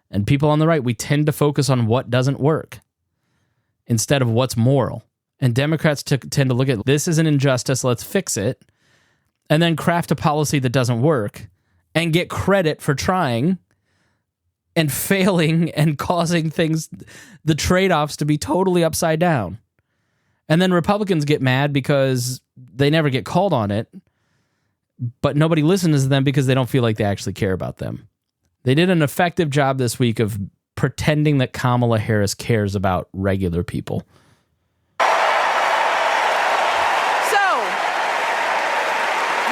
And people on the right, we tend to focus on what doesn't work instead of what's moral. And Democrats tend to look at, this is an injustice, let's fix it, and then craft a policy that doesn't work and get credit for trying and failing and causing things, the trade-offs, to be totally upside down. And then Republicans get mad because they never get called on it, but nobody listens to them because they don't feel like they actually care about them. They did an effective job this week of pretending that Kamala Harris cares about regular people. So,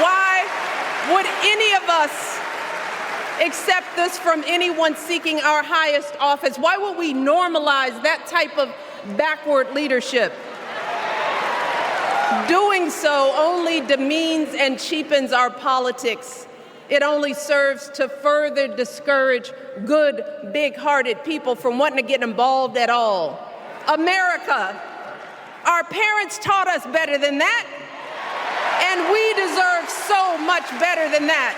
why would any of us accept this from anyone seeking our highest office? Why would we normalize that type of backward leadership? Doing so only demeans and cheapens our politics. It only serves to further discourage good, big-hearted people from wanting to get involved at all. America, our parents taught us better than that, and we deserve so much better than that.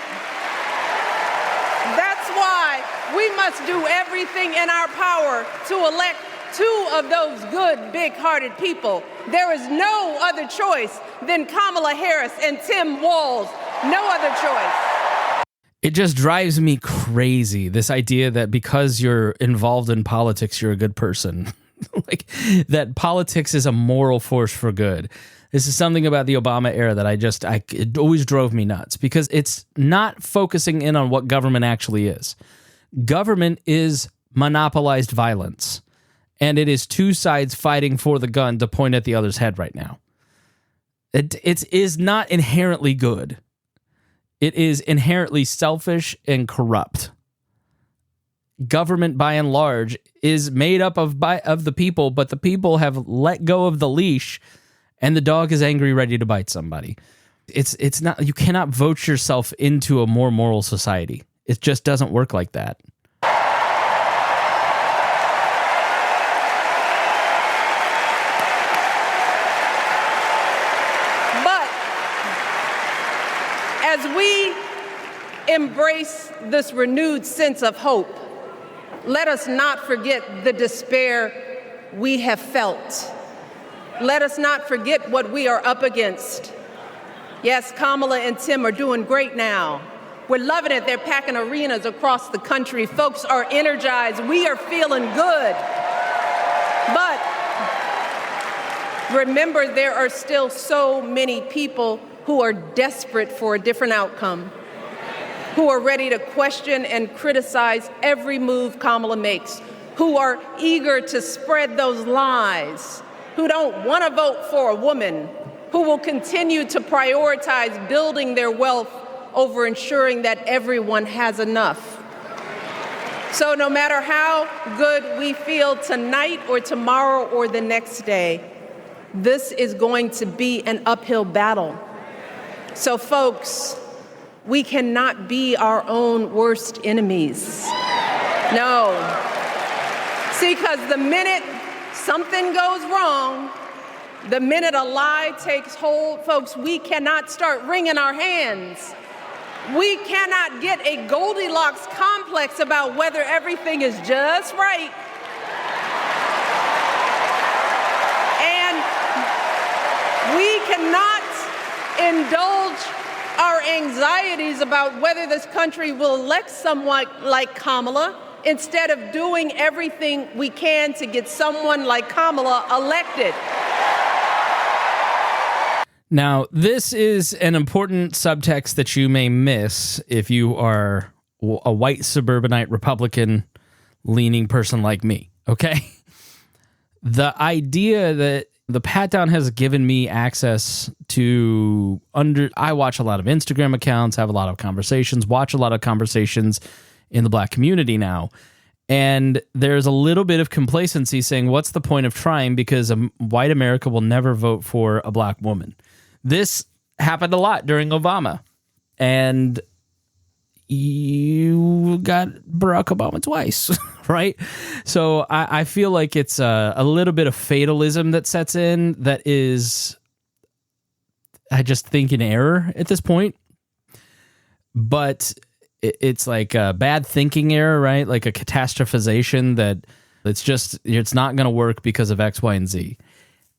That's why we must do everything in our power to elect 2 of those good, big-hearted people. There is no other choice than Kamala Harris and Tim Walz. No other choice. It just drives me crazy, this idea that because you're involved in politics, you're a good person. Like, that politics is a moral force for good. This is something about the Obama era that it always drove me nuts, because it's not focusing in on what government actually is. Government is monopolized violence, and it is 2 sides fighting for the gun to point at the other's head right now. It is not inherently good. It is inherently selfish and corrupt. Government, by and large, is made up of the people, but the people have let go of the leash, and the dog is angry, ready to bite somebody. It's not. You cannot vote yourself into a more moral society. It just doesn't work like that. As we embrace this renewed sense of hope, let us not forget the despair we have felt. Let us not forget what we are up against. Yes, Kamala and Tim are doing great now. We're loving it. They're packing arenas across the country. Folks are energized. We are feeling good. But remember, there are still so many people who are desperate for a different outcome, who are ready to question and criticize every move Kamala makes, who are eager to spread those lies, who don't want to vote for a woman, who will continue to prioritize building their wealth over ensuring that everyone has enough. So no matter how good we feel tonight or tomorrow or the next day, this is going to be an uphill battle. So folks, we cannot be our own worst enemies. No. See, because the minute something goes wrong, the minute a lie takes hold, folks, we cannot start wringing our hands. We cannot get a Goldilocks complex about whether everything is just right. And we cannot indulge our anxieties about whether this country will elect someone like Kamala instead of doing everything we can to get someone like Kamala elected. Now, this is an important subtext that you may miss if you are a white suburbanite Republican-leaning person like me, okay? The idea that the pat-down has given me access to I watch a lot of Instagram accounts, have a lot of conversations, watch a lot of conversations in the black community now. And there's a little bit of complacency saying, what's the point of trying? Because white America will never vote for a black woman. This happened a lot during Obama. And you got Barack Obama twice, right? So I feel like it's a little bit of fatalism that sets in that is, I just think, in error at this point. But it's like a bad thinking error, right? Like a catastrophization that it's not going to work because of X, Y, and Z.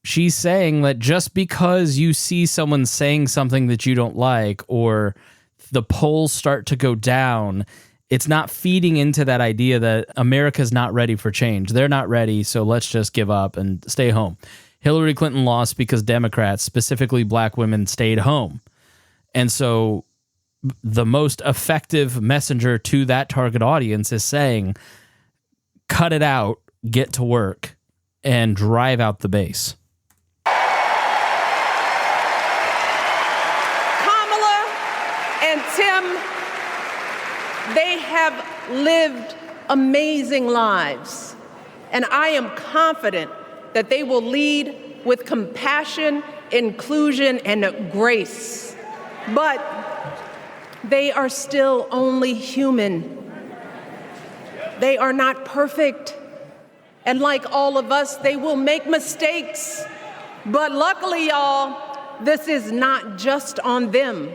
She's saying that just because you see someone saying something that you don't like or the polls start to go down, it's not feeding into that idea that America's not ready for change. They're not ready, so let's just give up and stay home. Hillary Clinton lost because Democrats, specifically black women, stayed home. And so the most effective messenger to that target audience is saying, cut it out, get to work, and drive out the base. And Tim, they have lived amazing lives. And I am confident that they will lead with compassion, inclusion, and grace. But they are still only human. They are not perfect. And like all of us, they will make mistakes. But luckily, y'all, this is not just on them.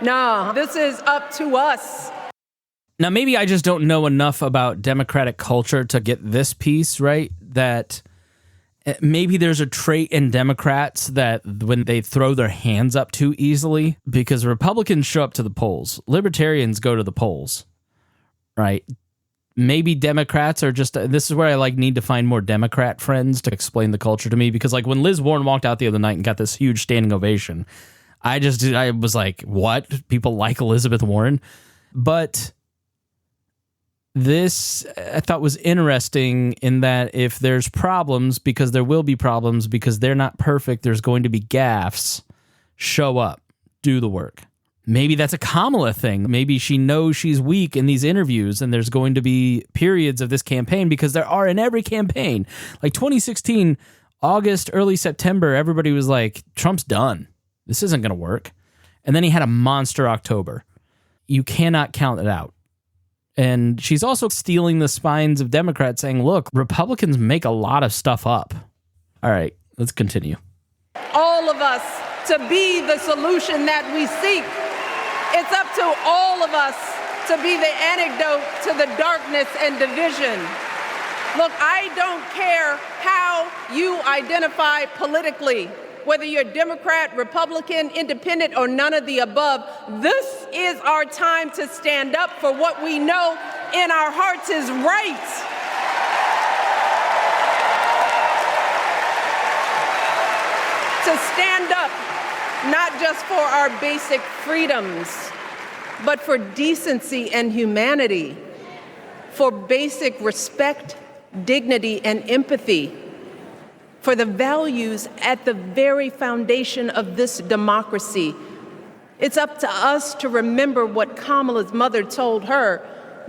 No, this is up to us. Now, maybe I just don't know enough about Democratic culture to get this piece, right? That maybe there's a trait in Democrats that when they throw their hands up too easily, because Republicans show up to the polls, Libertarians go to the polls, right? Maybe Democrats are just, this is where I need to find more Democrat friends to explain the culture to me, because like when Liz Warren walked out the other night and got this huge standing ovation, I was like, what? People like Elizabeth Warren? But this I thought was interesting in that if there's problems, because there will be problems, because they're not perfect, there's going to be gaffes, show up, do the work. Maybe that's a Kamala thing. Maybe she knows she's weak in these interviews and there's going to be periods of this campaign, because there are in every campaign. Like 2016, August, early September, everybody was like, Trump's done. This isn't going to work. And then he had a monster October. You cannot count it out. And she's also stealing the spines of Democrats, saying, look, Republicans make a lot of stuff up. All right, let's continue. All of us to be the solution that we seek. It's up to all of us to be the antidote to the darkness and division. Look, I don't care how you identify politically, whether you're Democrat, Republican, Independent, or none of the above. This is our time to stand up for what we know in our hearts is right. To stand up, not just for our basic freedoms, but for decency and humanity, for basic respect, dignity, and empathy, for the values at the very foundation of this democracy. It's up to us to remember what Kamala's mother told her.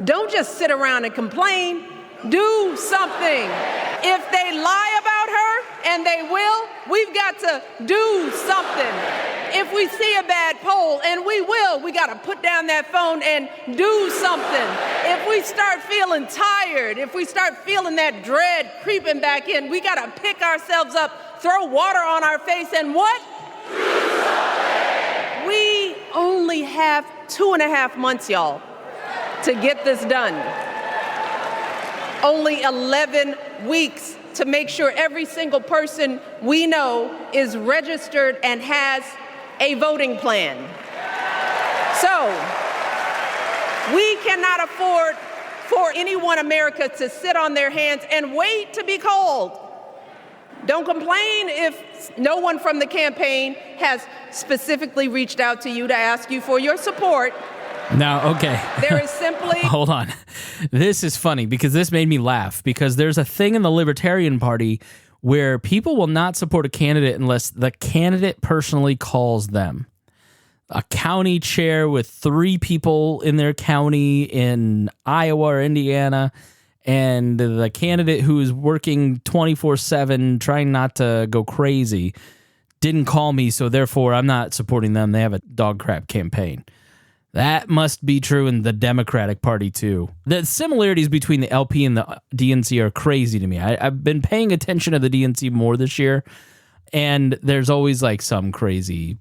Don't just sit around and complain. Do something. If they lie about her, and they will, we've got to do something. If we see a bad poll, and we will, we got to put down that phone and do something. If we start feeling tired, if we start feeling that dread creeping back in, we got to pick ourselves up, throw water on our face, and what? We only have 2.5 months, y'all, to get this done. Only 11 weeks to make sure every single person we know is registered and has a voting plan. So, we cannot afford for anyone in America to sit on their hands and wait to be called. Don't complain if no one from the campaign has specifically reached out to you to ask you for your support. Now, okay. There is simply... Hold on. This is funny because this made me laugh because there's a thing in the Libertarian Party where people will not support a candidate unless the candidate personally calls them. A county chair with 3 people in their county in Iowa or Indiana, and the candidate who is working 24/7 trying not to go crazy didn't call me, so therefore I'm not supporting them. They have a dog crap campaign. That must be true in the Democratic Party, too. The similarities between the LP and the DNC are crazy to me. I've been paying attention to the DNC more this year, and there's always like some crazy...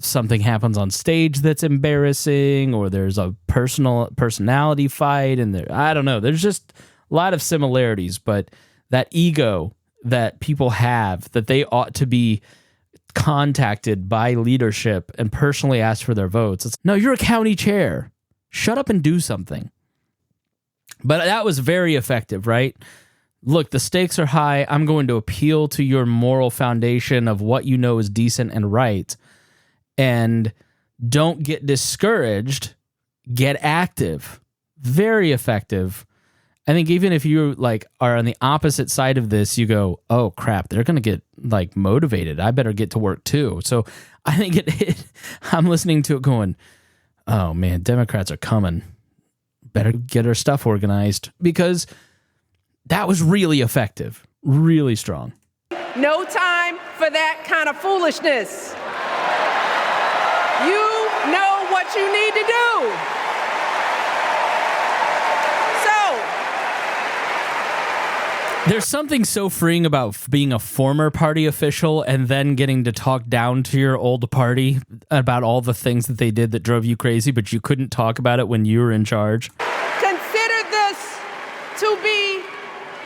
something happens on stage that's embarrassing, or there's a personality fight, and I don't know. There's just a lot of similarities, but that ego that people have, that they ought to be contacted by leadership and personally ask for their votes. It's, no, you're a county chair. Shut up and do something. But that was very effective, right? Look, the stakes are high. I'm going to appeal to your moral foundation of what you know is decent and right. And don't get discouraged. Get active. Very effective. I think even if you like are on the opposite side of this, you go, oh crap, they're going to get like motivated. I better get to work too. So I think I'm listening to it going, oh man, Democrats are coming. Better get our stuff organized, because that was really effective, really strong. No time for that kind of foolishness. You know what you need to do. There's something so freeing about being a former party official and then getting to talk down to your old party about all the things that they did that drove you crazy, but you couldn't talk about it when you were in charge. Consider this to be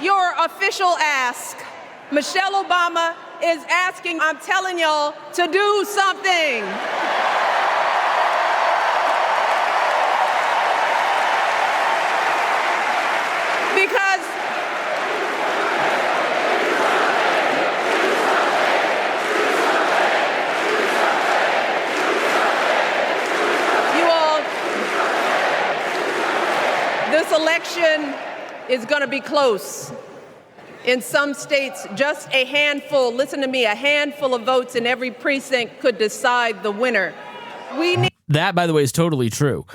your official ask. Michelle Obama is asking, I'm telling y'all, to do something. Because this election is going to be close. In some states, just a handful, listen to me, a handful of votes in every precinct could decide the winner. That, by the way, is totally true. I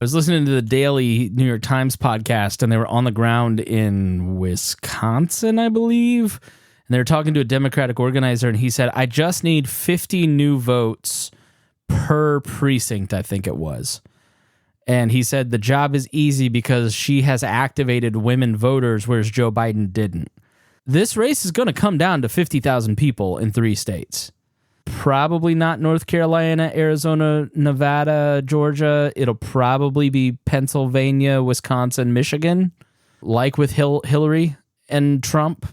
was listening to the daily New York Times podcast, and they were on the ground in Wisconsin, I believe. And they were talking to a Democratic organizer, and he said, I just need 50 new votes per precinct, I think it was. And he said the job is easy because she has activated women voters, whereas Joe Biden didn't. This race is going to come down to 50,000 people in 3 states. Probably not North Carolina, Arizona, Nevada, Georgia. It'll probably be Pennsylvania, Wisconsin, Michigan, like with Hillary and Trump.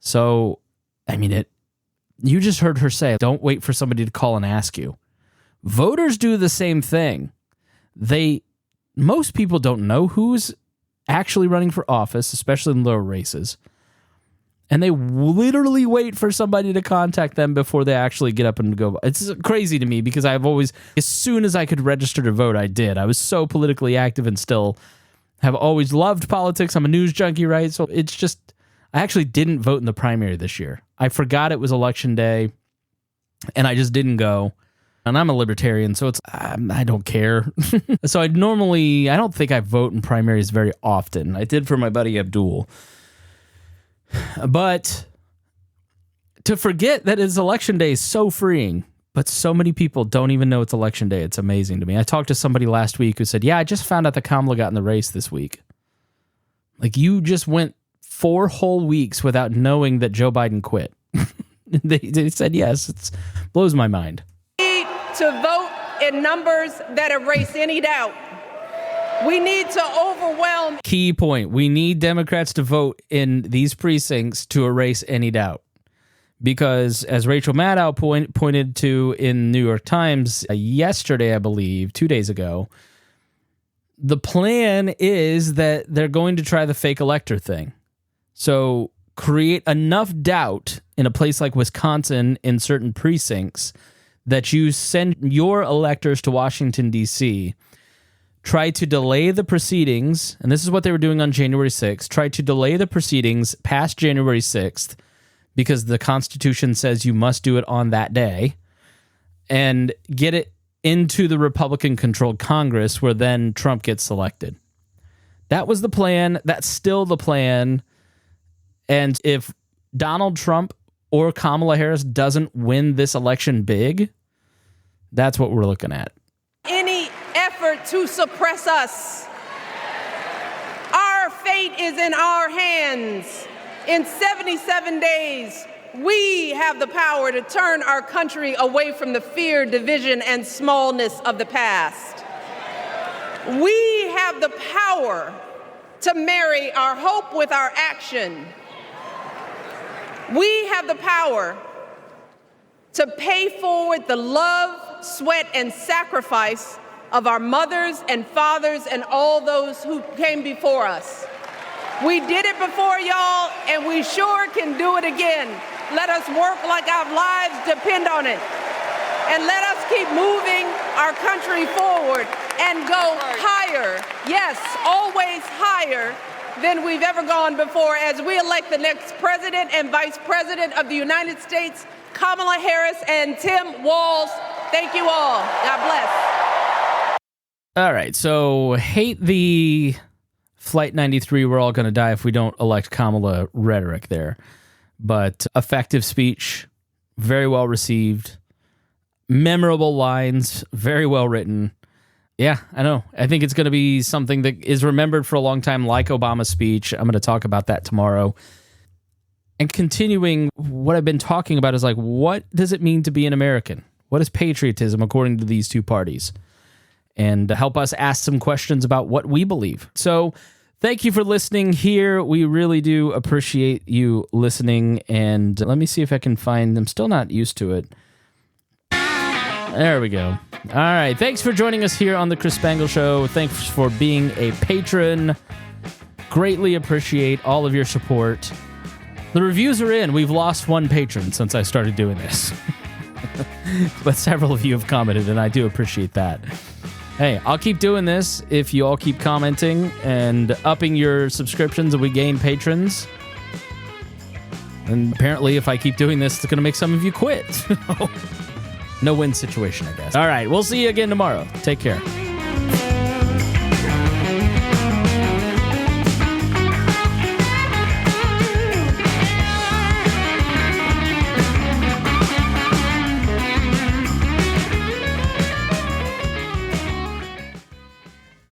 So, I mean, you just heard her say, don't wait for somebody to call and ask you. Voters do the same thing. Most people don't know who's actually running for office, especially in lower races. And they literally wait for somebody to contact them before they actually get up and go. It's crazy to me because I've always, as soon as I could register to vote, I did. I was so politically active and still have always loved politics. I'm a news junkie, right? So it's just, I actually didn't vote in the primary this year. I forgot it was election day and I just didn't go. And I'm a libertarian, so I don't care. So I don't think I vote in primaries very often. I did for my buddy Abdul. But to forget that it's election day is so freeing. But so many people don't even know it's election day. It's amazing to me. I talked to somebody last week who said, yeah, I just found out that Kamala got in the race this week. Like, you just went 4 whole weeks without knowing that Joe Biden quit. They said yes. It blows my mind. To vote in numbers that erase any doubt. We need to overwhelm. Key point. We need Democrats to vote in these precincts to erase any doubt. Because as Rachel Maddow pointed to in New York Times yesterday, I believe, 2 days ago, the plan is that they're going to try the fake elector thing. So create enough doubt in a place like Wisconsin in certain precincts that you send your electors to Washington, D.C., try to delay the proceedings, and this is what they were doing on January 6th, try to delay the proceedings past January 6th, because the Constitution says you must do it on that day, and get it into the Republican-controlled Congress, where then Trump gets selected. That was the plan. That's still the plan. And if Donald Trump or Kamala Harris doesn't win this election big, that's what we're looking at. Any effort to suppress us. Our fate is in our hands. In 77 days, we have the power to turn our country away from the fear, division, and smallness of the past. We have the power to marry our hope with our action. We have the power to pay forward the love, sweat, and sacrifice of our mothers and fathers and all those who came before us. We did it before, y'all, and we sure can do it again. Let us work like our lives depend on it. And let us keep moving our country forward and go higher, yes, always higher than we've ever gone before as we elect the next president and vice president of the United States, Kamala Harris and Tim Walz. Thank you all. God bless. All right, so hate the Flight 93, we're all going to die if we don't elect Kamala rhetoric there. But effective speech, very well received, memorable lines, very well written. Yeah, I know. I think it's going to be something that is remembered for a long time, like Obama's speech. I'm going to talk about that tomorrow. And continuing what I've been talking about is like, what does it mean to be an American? What is patriotism according to these two parties? And help us ask some questions about what we believe. So thank you for listening here. We really do appreciate you listening. And let me see if I can find, I'm still not used to it. There we go. All right. Thanks for joining us here on the Chris Spangle Show. Thanks for being a patron. Greatly appreciate all of your support. The reviews are in. We've lost one patron since I started doing this. But several of you have commented, and I do appreciate that. Hey, I'll keep doing this if you all keep commenting and upping your subscriptions and we gain patrons. And apparently, if I keep doing this, it's going to make some of you quit. No win situation, I guess. All right, we'll see you again tomorrow. Take care.